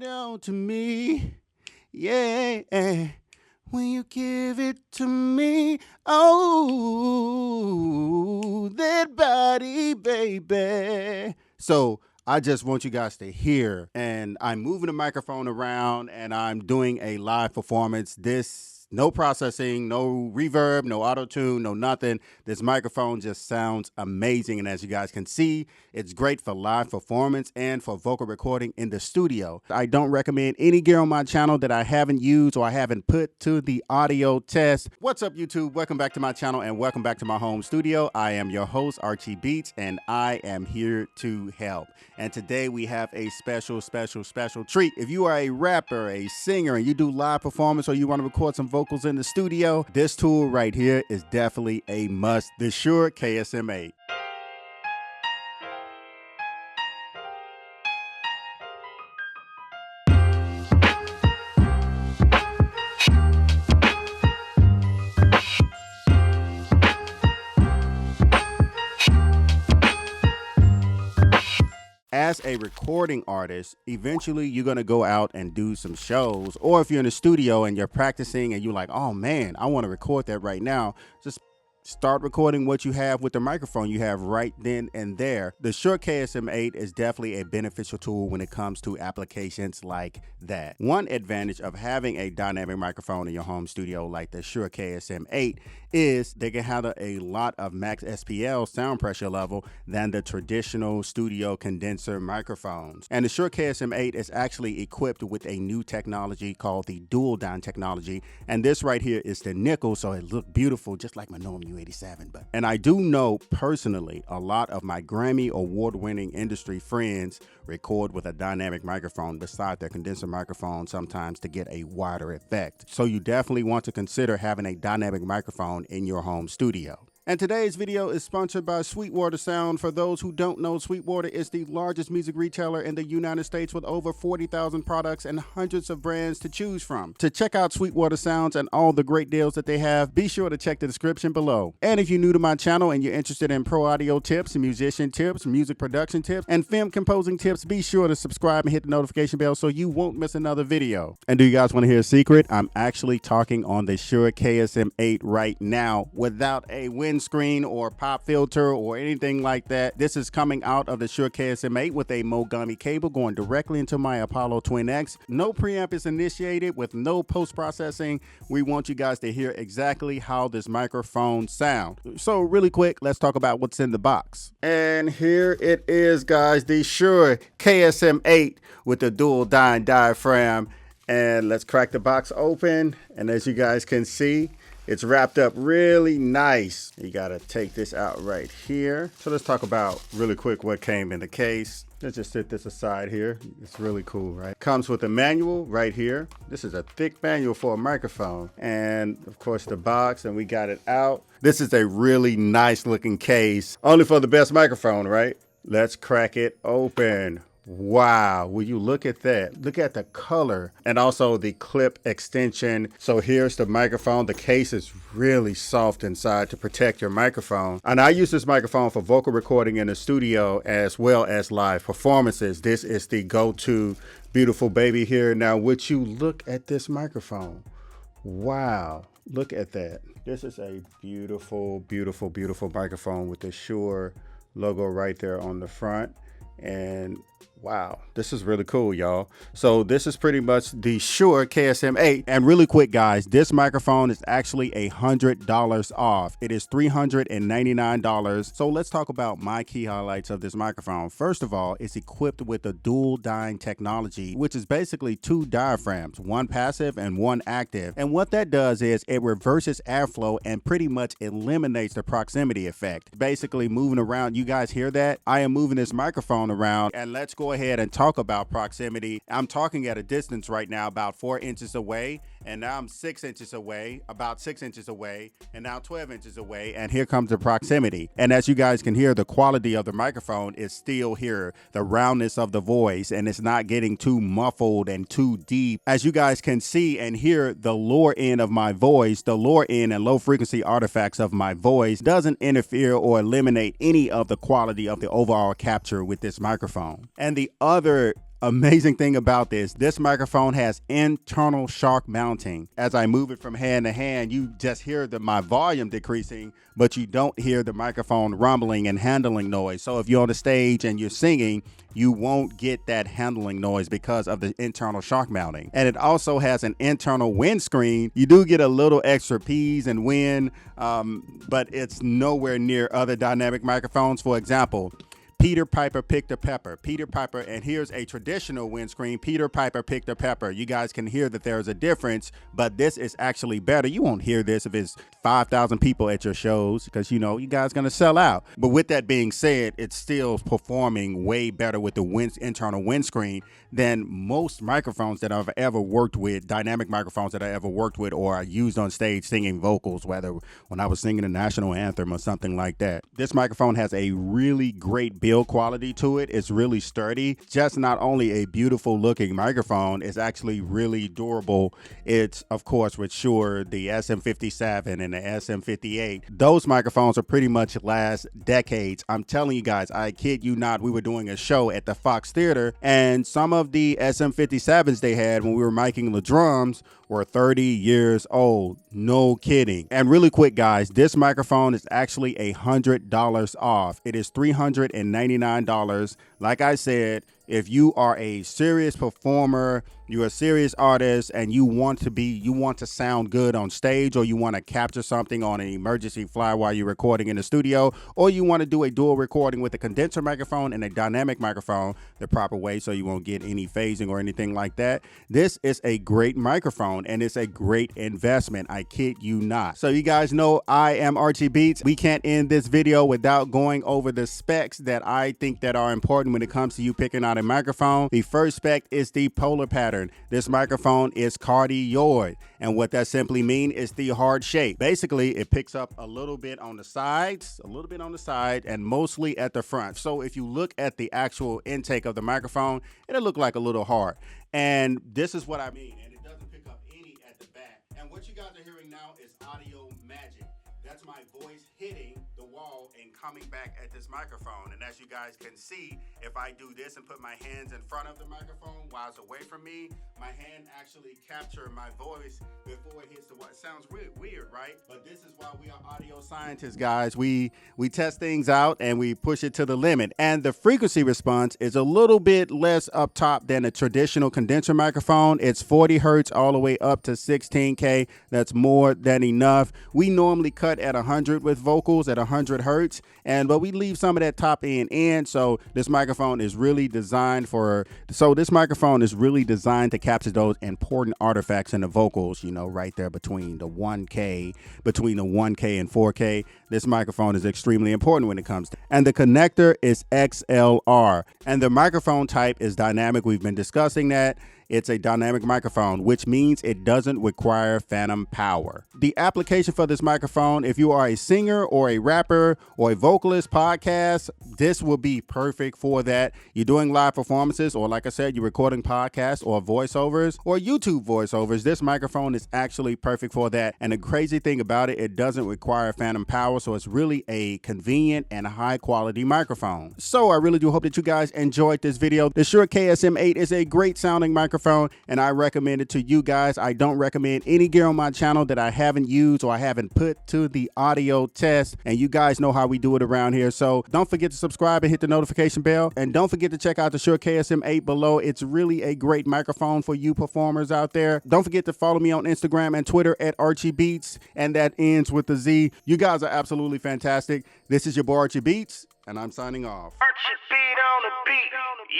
it on to me, yeah. When you give it to me, oh, that body, baby. So I just want you guys to hear, and I'm moving the microphone around and I'm doing a live performance. No processing, no reverb, no auto-tune, no nothing. This microphone just sounds amazing. And as you guys can see, it's great for live performance and for vocal recording in the studio. I don't recommend any gear on my channel that I haven't used or I haven't put to the audio test. What's up, YouTube? Welcome back to my channel and welcome back to my home studio. I am your host, Archie Beats, and I am here to help. And today we have a special treat. If you are a rapper, a singer, and you do live performance or you want to record some vocals in the studio, this tool right here is definitely a must. The Shure KSM8. As a recording artist, eventually you're going to go out and do some shows, or if you're in the studio and you're practicing and you're like, oh man, I want to record that right now, just start recording what you have with the microphone you have right then and there. The Shure KSM8 is definitely a beneficial tool when it comes to applications like that. One advantage of having a dynamic microphone in your home studio like the Shure KSM8 is they can handle a lot of max SPL sound pressure level than the traditional studio condenser microphones. And the Shure KSM8 is actually equipped with a new technology called the dual down technology. And this right here is the nickel, so it looks beautiful, just like my Neumann U87. And I do know personally a lot of my Grammy award-winning industry friends record with a dynamic microphone beside their condenser microphone sometimes to get a wider effect. So you definitely want to consider having a dynamic microphone in your home studio. And today's video is sponsored by Sweetwater Sound. For those who don't know, Sweetwater is the largest music retailer in the United States with over 40,000 products and hundreds of brands to choose from. To check out Sweetwater Sounds and all the great deals that they have, be sure to check the description below. And if you're new to my channel and you're interested in pro audio tips, musician tips, music production tips, and film composing tips, be sure to subscribe and hit the notification bell so you won't miss another video. And do you guys want to hear a secret? I'm actually talking on the Shure KSM8 right now without a windscreen or pop filter or anything like that. This is coming out of the Shure KSM8 with a Mogami cable going directly into my Apollo Twin X. No preamp is initiated with no post-processing. We want you guys to hear exactly how this microphone sounds. So really quick, let's talk about what's in the box. And here it is, guys, the Shure KSM8 with the dual dyne diaphragm. And let's crack the box open. And as you guys can see, it's wrapped up really nice. You gotta take this out right here. So let's talk about really quick what came in the case. Let's just set this aside here. It's really cool, right? Comes with a manual right here. This is a thick manual for a microphone. And of course the box, and we got it out. This is a really nice looking case. Only for the best microphone, right? Let's crack it open. Wow, will you look at that? Look at the color and also the clip extension. So here's the microphone. The case is really soft inside to protect your microphone. And I use this microphone for vocal recording in the studio as well as live performances. This is the go-to beautiful baby here. Now, would you look at this microphone? Wow, look at that. This is a beautiful microphone with the Shure logo right there on the front. And wow, this is really cool, y'all. So this is pretty much the Shure KSM8. And really quick, guys, this microphone is actually $100 off. It is $399. So let's talk about my key highlights of this microphone. First of all, it's equipped with a dual dyne technology, which is basically two diaphragms, one passive and one active. And what that does is it reverses airflow and pretty much eliminates the proximity effect. Basically moving around, you guys hear that? I am moving this microphone around, and let's go ahead and talk about proximity. I'm talking at a distance right now about 4 inches away, and now I'm 6 inches away, about 6 inches away, and now 12 inches away, and here comes the proximity. And as you guys can hear, the quality of the microphone is still here, the roundness of the voice, and it's not getting too muffled and too deep. As you guys can see and hear, the lower end of my voice, the lower end and low frequency artifacts of my voice doesn't interfere or eliminate any of the quality of the overall capture with this microphone. And the other amazing thing about this microphone has internal shark mounting. As I move it from hand to hand, you just hear my volume decreasing, but you don't hear the microphone rumbling and handling noise. So if you're on the stage and you're singing, you won't get that handling noise because of the internal shark mounting. And it also has an internal windscreen. You do get a little extra P's and wind, but it's nowhere near other dynamic microphones. For example, Peter Piper picked a pepper. Peter Piper, and here's a traditional windscreen. Peter Piper picked a pepper. You guys can hear that there's a difference, but this is actually better. You won't hear this if it's 5,000 people at your shows because, you know, you guys going to sell out. But with that being said, it's still performing way better with the internal windscreen than most microphones that I've ever worked with, dynamic microphones that I ever worked with or I used on stage singing vocals, whether when I was singing the national anthem or something like that. This microphone has a really great build quality to it. It's really sturdy. Just not only a beautiful looking microphone, it's actually really durable. It's, of course, with Shure, the SM57 and the SM58. Those microphones are pretty much last decades. I'm telling you guys, I kid you not, we were doing a show at the Fox Theater, and some of the SM57s they had when we were miking the drums were 30 years old. No kidding. And really quick, guys, this microphone is actually $100 off. It is $399. Like I said, if you are a serious performer, you're a serious artist, and you want to sound good on stage, or you want to capture something on an emergency fly while you're recording in the studio, or you want to do a dual recording with a condenser microphone and a dynamic microphone the proper way so you won't get any phasing or anything like that, this is a great microphone and it's a great investment. I kid you not. So you guys know I am Archie Beats. We can't end this video without going over the specs that I think that are important when it comes to you picking out a microphone. The first spec is the polar pattern. This microphone is cardioid, and what that simply means is the hard shape. Basically, it picks up a little bit on the sides, and mostly at the front. So if you look at the actual intake of the microphone, it'll look like a little hard. And this is what I mean. And it doesn't pick up any at the back. And what you guys are hearing now is audio magic. That's my voice hitting the wall and coming back at this microphone. And as you guys can see, if I do this and put my hands in front of the microphone while it's away from me, my hand actually captures my voice before it hits the wall. It sounds really weird, right? But this is why we are audio scientists, guys. We test things out and we push it to the limit. And the frequency response is a little bit less up top than a traditional condenser microphone. It's 40 hertz all the way up to 16K. That's more than enough. We normally cut at 100 with vocals at 100 hertz, but we leave some of that top end in. So this microphone is really designed to capture those important artifacts in the vocals, you know, right there between the 1K and 4K. This microphone is extremely important when it comes to, and the connector is XLR, and the microphone type is dynamic. We've been discussing that. It's a dynamic microphone, which means it doesn't require phantom power. The application for this microphone, if you are a singer or a rapper or a vocalist, podcast, this will be perfect for that. You're doing live performances, or like I said, you're recording podcasts or voiceovers or YouTube voiceovers. This microphone is actually perfect for that. And the crazy thing about it, it doesn't require phantom power. So it's really a convenient and high quality microphone. So I really do hope that you guys enjoyed this video. The Shure KSM8 is a great sounding microphone, and I recommend it to you guys. I don't recommend any gear on my channel that I haven't used or I haven't put to the audio test, and you guys know how we do it around here. So don't forget to subscribe and hit the notification bell, and don't forget to check out the Shure KSM8 below. It's really a great microphone for you performers out there. Don't forget to follow me on Instagram and Twitter at Archie Beats, and that ends with the Z. You guys are absolutely fantastic. This is your boy Archie Beats, and I'm signing off. Archie Beat on the beat. Yeah.